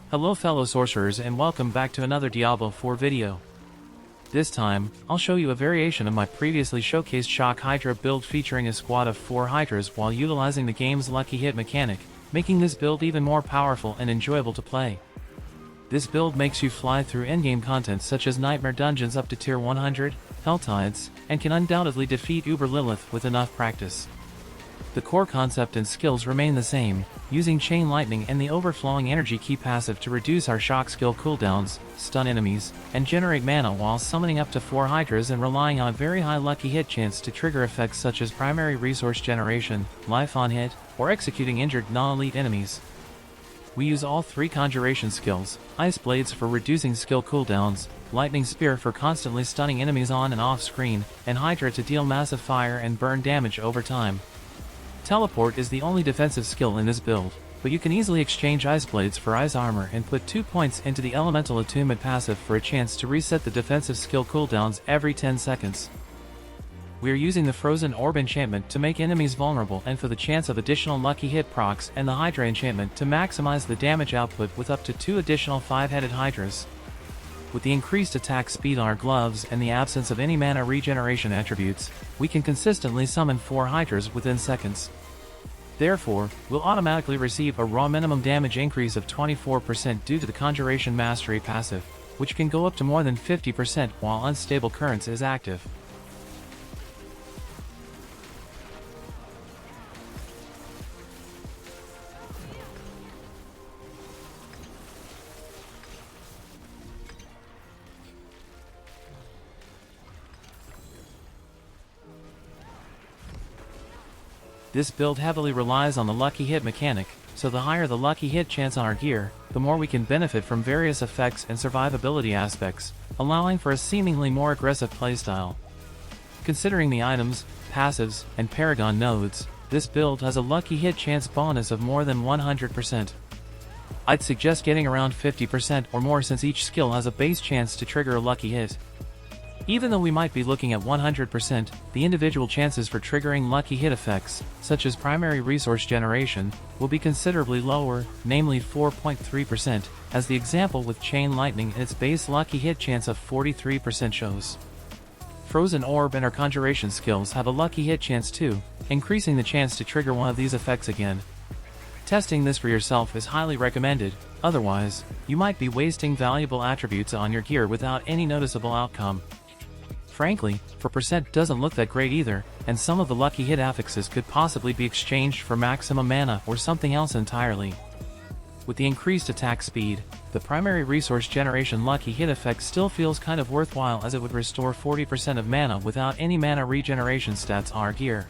Hello fellow sorcerers and welcome back to another Diablo 4 video. This time, I'll show you a variation of my previously showcased Shock Hydra build featuring a squad of 4 Hydras while utilizing the game's lucky hit mechanic, making this build even more powerful and enjoyable to play. This build makes you fly through endgame content such as nightmare dungeons up to tier 100, Helltides, and can undoubtedly defeat Uber Lilith with enough practice. The core concept and skills remain the same, using Chain Lightning and the Overflowing Energy key passive to reduce our shock skill cooldowns, stun enemies, and generate mana while summoning up to 4 Hydras and relying on a very high lucky hit chance to trigger effects such as primary resource generation, life on hit, or executing injured non-elite enemies. We use all 3 conjuration skills, Ice Blades for reducing skill cooldowns, Lightning Spear for constantly stunning enemies on and off screen, and Hydra to deal massive fire and burn damage over time. Teleport is the only defensive skill in this build, but you can easily exchange Ice Blades for Ice Armor and put 2 points into the Elemental Attunement passive for a chance to reset the defensive skill cooldowns every 10 seconds. We are using the Frozen Orb enchantment to make enemies vulnerable and for the chance of additional lucky hit procs, and the Hydra enchantment to maximize the damage output with up to 2 additional 5-headed Hydras. With the increased attack speed on our gloves and the absence of any mana regeneration attributes, we can consistently summon 4 Hydras within seconds. Therefore, we'll automatically receive a raw minimum damage increase of 24% due to the Conjuration Mastery passive, which can go up to more than 50% while Unstable Currents is active. This build heavily relies on the lucky hit mechanic, so the higher the lucky hit chance on our gear, the more we can benefit from various effects and survivability aspects, allowing for a seemingly more aggressive playstyle. Considering the items, passives, and Paragon nodes, this build has a lucky hit chance bonus of more than 100%. I'd suggest getting around 50% or more since each skill has a base chance to trigger a lucky hit. Even though we might be looking at 100%, the individual chances for triggering lucky hit effects, such as primary resource generation, will be considerably lower, namely 4.3%, as the example with Chain Lightning and its base lucky hit chance of 43% shows. Frozen Orb and our conjuration skills have a lucky hit chance too, increasing the chance to trigger one of these effects again. Testing this for yourself is highly recommended, otherwise, you might be wasting valuable attributes on your gear without any noticeable outcome. Frankly, 4% doesn't look that great either, and some of the lucky hit affixes could possibly be exchanged for maximum mana or something else entirely. With the increased attack speed, the primary resource generation lucky hit effect still feels kind of worthwhile as it would restore 40% of mana without any mana regeneration stats on our gear.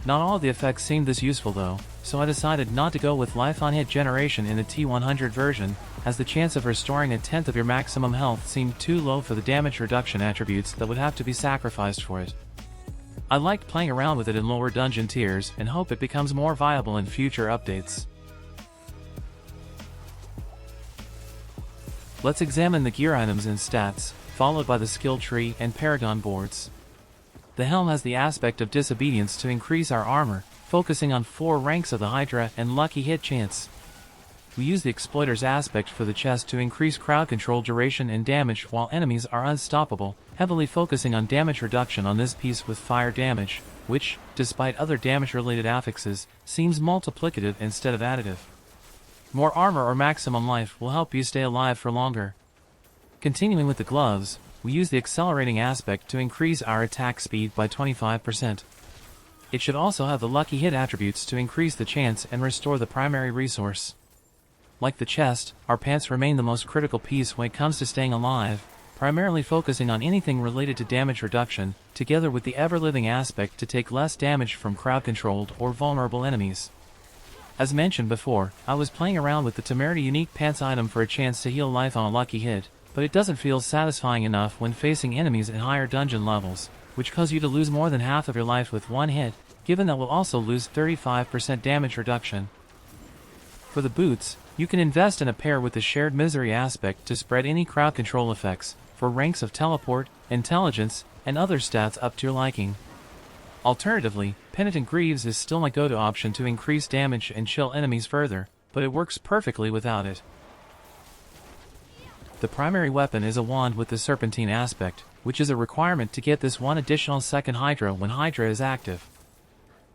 Not all of the effects seemed this useful though, so I decided not to go with life on hit generation in the T100 version, as the chance of restoring 1/10 of your maximum health seemed too low for the damage reduction attributes that would have to be sacrificed for it. I liked playing around with it in lower dungeon tiers and hope it becomes more viable in future updates. Let's examine the gear items and stats, followed by the skill tree and Paragon boards. The helm has the aspect of disobedience to increase our armor, focusing on 4 ranks of the Hydra and lucky hit chance. We use the exploiter's aspect for the chest to increase crowd control duration and damage while enemies are unstoppable, heavily focusing on damage reduction on this piece with fire damage, which, despite other damage related affixes, seems multiplicative instead of additive. More armor or maximum life will help you stay alive for longer. Continuing with the gloves, we use the accelerating aspect to increase our attack speed by 25%. It should also have the lucky hit attributes to increase the chance and restore the primary resource. Like the chest, our pants remain the most critical piece when it comes to staying alive, primarily focusing on anything related to damage reduction, together with the ever-living aspect to take less damage from crowd-controlled or vulnerable enemies. As mentioned before, I was playing around with the Temerity unique pants item for a chance to heal life on a lucky hit, but it doesn't feel satisfying enough when facing enemies in higher dungeon levels, which cause you to lose more than half of your life with one hit, given that we'll also lose 35% damage reduction. For the boots, you can invest in a pair with the Shared Misery aspect to spread any crowd control effects, for ranks of Teleport, Intelligence, and other stats up to your liking. Alternatively, Penitent Greaves is still my go-to option to increase damage and chill enemies further, but it works perfectly without it. The primary weapon is a wand with the serpentine aspect, which is a requirement to get this one additional second Hydra when Hydra is active.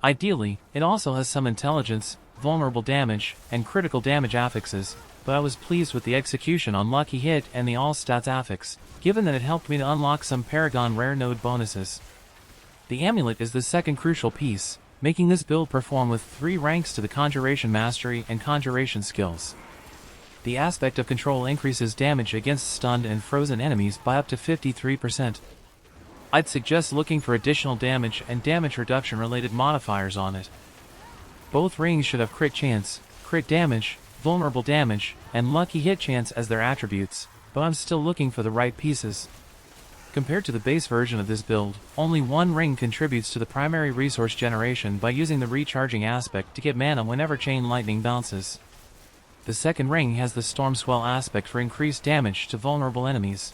Ideally, it also has some intelligence, vulnerable damage, and critical damage affixes, but I was pleased with the execution on Lucky Hit and the All Stats affix, given that it helped me to unlock some Paragon rare node bonuses. The amulet is the second crucial piece, making this build perform with 3 ranks to the Conjuration Mastery and Conjuration skills. The aspect of control increases damage against stunned and frozen enemies by up to 53%. I'd suggest looking for additional damage and damage reduction related modifiers on it. Both rings should have crit chance, crit damage, vulnerable damage, and lucky hit chance as their attributes, but I'm still looking for the right pieces. Compared to the base version of this build, only one ring contributes to the primary resource generation by using the recharging aspect to get mana whenever chain lightning bounces. The second ring has the Storm Swell aspect for increased damage to vulnerable enemies.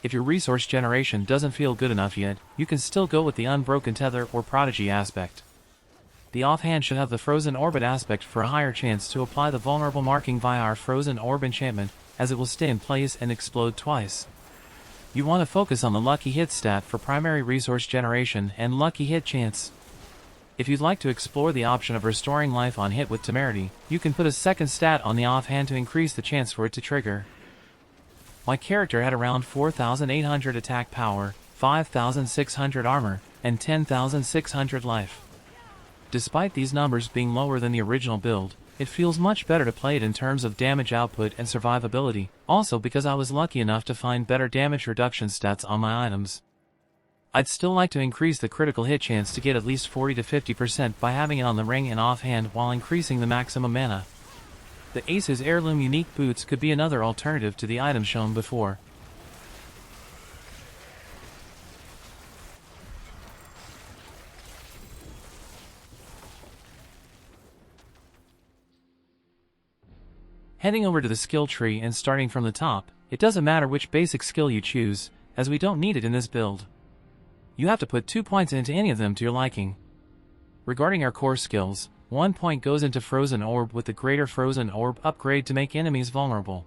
If your resource generation doesn't feel good enough yet, you can still go with the Unbroken Tether or Prodigy aspect. The offhand should have the Frozen Orbit aspect for a higher chance to apply the vulnerable marking via our Frozen Orb enchantment, as it will stay in place and explode twice. You want to focus on the Lucky Hit stat for primary resource generation and Lucky Hit chance. If you'd like to explore the option of restoring life on hit with Temerity, you can put a second stat on the offhand to increase the chance for it to trigger. My character had around 4,800 attack power, 5,600 armor, and 10,600 life. Despite these numbers being lower than the original build, it feels much better to play it in terms of damage output and survivability, also because I was lucky enough to find better damage reduction stats on my items. I'd still like to increase the critical hit chance to get at least 40 to 50% by having it on the ring and offhand while increasing the maximum mana. The Ace's Heirloom Unique Boots could be another alternative to the items shown before. Heading over to the skill tree and starting from the top, it doesn't matter which basic skill you choose, as we don't need it in this build. You have to put 2 points into any of them to your liking. Regarding our core skills, 1 point goes into Frozen Orb with the Greater Frozen Orb upgrade to make enemies vulnerable.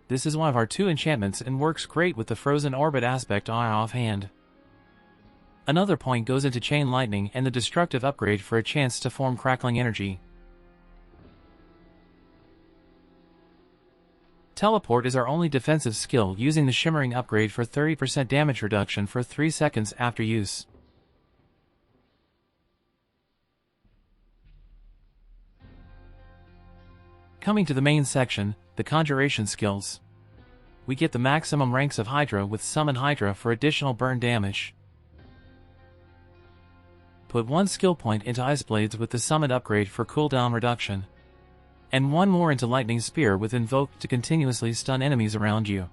This is one of our 2 enchantments and works great with the Frozen Orbit aspect on our offhand. Another point goes into Chain Lightning and the Destructive upgrade for a chance to form Crackling Energy. Teleport is our only defensive skill, using the Shimmering upgrade for 30% damage reduction for 3 seconds after use. Coming to the main section, the Conjuration skills. We get the maximum ranks of Hydra with Summon Hydra for additional burn damage. Put 1 skill point into Ice Blades with the Summon upgrade for cooldown reduction. And 1 more into Lightning Spear with Invoke to continuously stun enemies around you.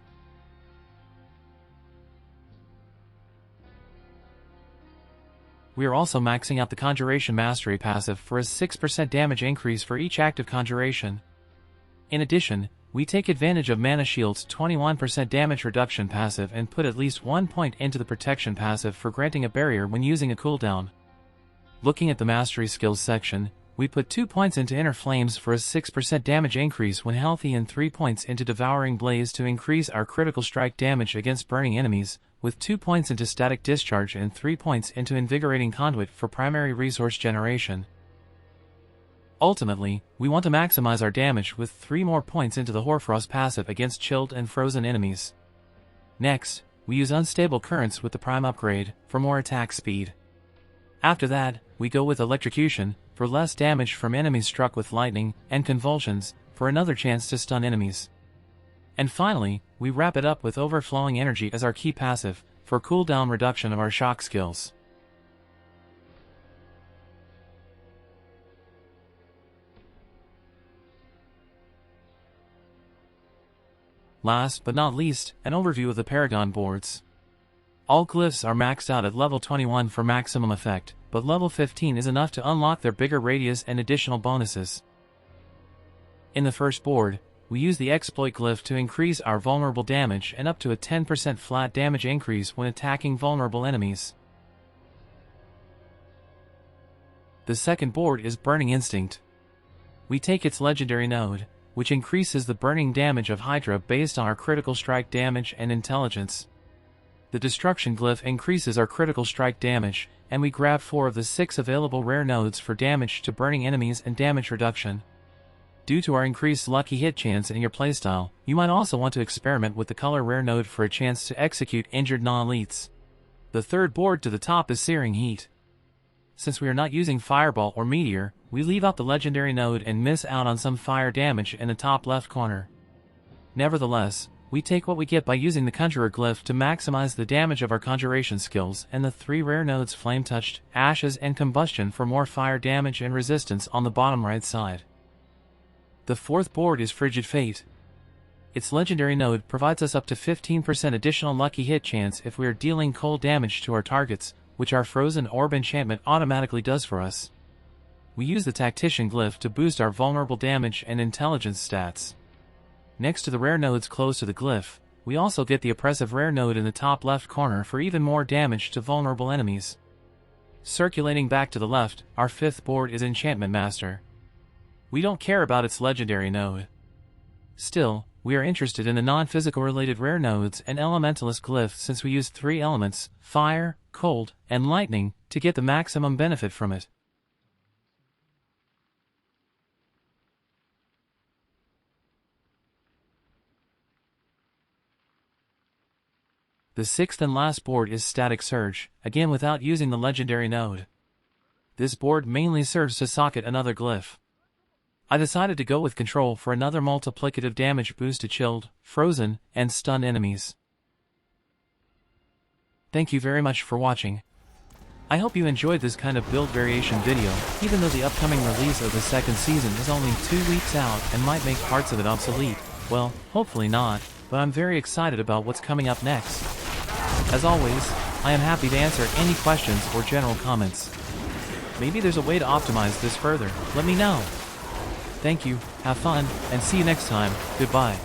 We are also maxing out the Conjuration Mastery passive for a 6% damage increase for each active conjuration. In addition, we take advantage of Mana Shield's 21% damage reduction passive and put at least 1 point into the Protection passive for granting a barrier when using a cooldown. Looking at the Mastery skills section, we put 2 points into Inner Flames for a 6% damage increase when healthy and 3 points into Devouring Blaze to increase our critical strike damage against burning enemies, with 2 points into Static Discharge and 3 points into Invigorating Conduit for primary resource generation. Ultimately, we want to maximize our damage with 3 more points into the Hoarfrost passive against chilled and frozen enemies. Next, we use Unstable Currents with the Prime upgrade for more attack speed. After that, we go with Electrocution for less damage from enemies struck with lightning, and Convulsions for another chance to stun enemies. And finally, we wrap it up with Overflowing Energy as our key passive for cooldown reduction of our shock skills. Last but not least, an overview of the Paragon boards. All glyphs are maxed out at level 21 for maximum effect, but level 15 is enough to unlock their bigger radius and additional bonuses. In the first board, we use the Exploit glyph to increase our vulnerable damage and up to a 10% flat damage increase when attacking vulnerable enemies. The second board is Burning Instinct. We take its legendary node, which increases the burning damage of Hydra based on our critical strike damage and intelligence. The destruction glyph increases our critical strike damage, and we grab 4 of the 6 available rare nodes for damage to burning enemies and damage reduction. Due to our increased lucky hit chance in your playstyle, you might also want to experiment with the color rare node for a chance to execute injured non-elites. The third board to the top is Searing Heat. Since we are not using Fireball or Meteor, we leave out the legendary node and miss out on some fire damage in the top left corner. Nevertheless, we take what we get by using the Conjurer glyph to maximize the damage of our conjuration skills and the 3 rare nodes Flame Touched, Ashes and Combustion for more fire damage and resistance on the bottom right side. The fourth board is Frigid Fate. Its legendary node provides us up to 15% additional lucky hit chance if we are dealing cold damage to our targets, which our Frozen Orb enchantment automatically does for us. We use the Tactician glyph to boost our vulnerable damage and intelligence stats. Next to the rare nodes close to the glyph, we also get the oppressive rare node in the top left corner for even more damage to vulnerable enemies. Circulating back to the left, our fifth board is Enchantment Master. We don't care about its legendary node. Still, we are interested in the non-physical related rare nodes and Elementalist glyph since we use 3 elements, fire, cold, and lightning, to get the maximum benefit from it. The sixth and last board is Static Surge, again without using the legendary node. This board mainly serves to socket another glyph. I decided to go with Control for another multiplicative damage boost to chilled, frozen, and stun enemies. Thank you very much for watching. I hope you enjoyed this kind of build variation video, even though the upcoming release of the second season is only 2 weeks out and might make parts of it obsolete. Well, hopefully not, but I'm very excited about what's coming up next. As always, I am happy to answer any questions or general comments. Maybe there's a way to optimize this further, let me know. Thank you, have fun, and see you next time, goodbye.